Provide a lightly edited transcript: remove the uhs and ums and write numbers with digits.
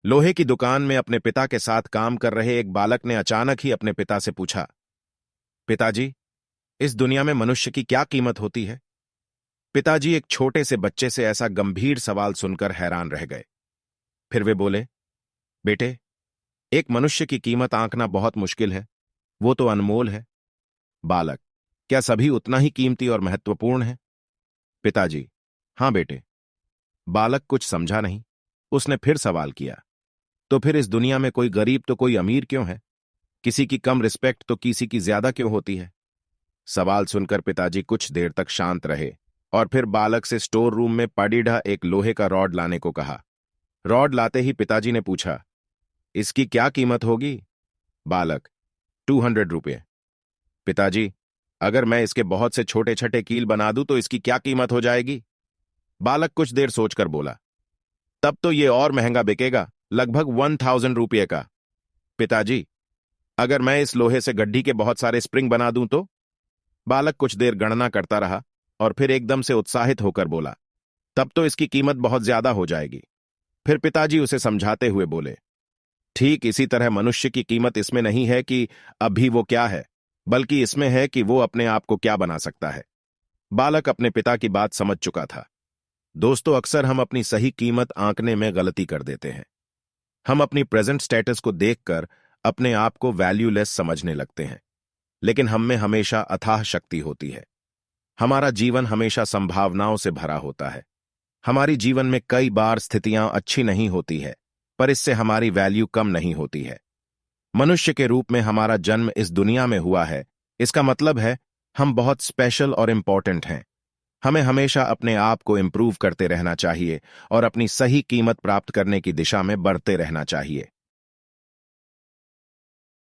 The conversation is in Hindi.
लोहे की दुकान में अपने पिता के साथ काम कर रहे एक बालक ने अचानक ही अपने पिता से पूछा, पिताजी, इस दुनिया में मनुष्य की क्या कीमत होती है? पिताजी एक छोटे से बच्चे से ऐसा गंभीर सवाल सुनकर हैरान रह गए। फिर वे बोले, बेटे, एक मनुष्य की कीमत आंकना बहुत मुश्किल है, वो तो अनमोल है। बालक, क्या सभी उतना ही कीमती और महत्वपूर्ण है? पिताजी, हां बेटे। बालक कुछ समझा नहीं। उसने फिर सवाल किया, तो फिर इस दुनिया में कोई गरीब तो कोई अमीर क्यों है? किसी की कम रिस्पेक्ट तो किसी की ज्यादा क्यों होती है? सवाल सुनकर पिताजी कुछ देर तक शांत रहे और फिर बालक से स्टोर रूम में पड़ीढ़ा एक लोहे का रॉड लाने को कहा। रॉड लाते ही पिताजी ने पूछा, इसकी क्या कीमत होगी? बालक, 200 रुपये। पिताजी, अगर मैं इसके बहुत से छोटे छोटे कील बना दूं तो इसकी क्या कीमत हो जाएगी? बालक कुछ देर सोचकर बोला, तब तो ये और महंगा बिकेगा, लगभग 1000 रुपये का। पिताजी, अगर मैं इस लोहे से गड्ढी के बहुत सारे स्प्रिंग बना दूं तो? बालक कुछ देर गणना करता रहा और फिर एकदम से उत्साहित होकर बोला, तब तो इसकी कीमत बहुत ज्यादा हो जाएगी। फिर पिताजी उसे समझाते हुए बोले, ठीक इसी तरह मनुष्य की कीमत इसमें नहीं है कि अभी वो क्या है, बल्कि इसमें है कि वो अपने आप को क्या बना सकता है। बालक अपने पिता की बात समझ चुका था। दोस्तों, अक्सर हम अपनी सही कीमत आंकने में गलती कर देते हैं। हम अपनी प्रेजेंट स्टेटस को देखकर अपने आप को वैल्यूलेस समझने लगते हैं, लेकिन हम में हमेशा अथाह शक्ति होती है। हमारा जीवन हमेशा संभावनाओं से भरा होता है। हमारी जीवन में कई बार स्थितियां अच्छी नहीं होती है, पर इससे हमारी वैल्यू कम नहीं होती है। मनुष्य के रूप में हमारा जन्म इस दुनिया में हुआ है, इसका मतलब है हम बहुत स्पेशल और इंपॉर्टेंट हैं। हमें हमेशा अपने आप को इम्प्रूव करते रहना चाहिए और अपनी सही कीमत प्राप्त करने की दिशा में बढ़ते रहना चाहिए।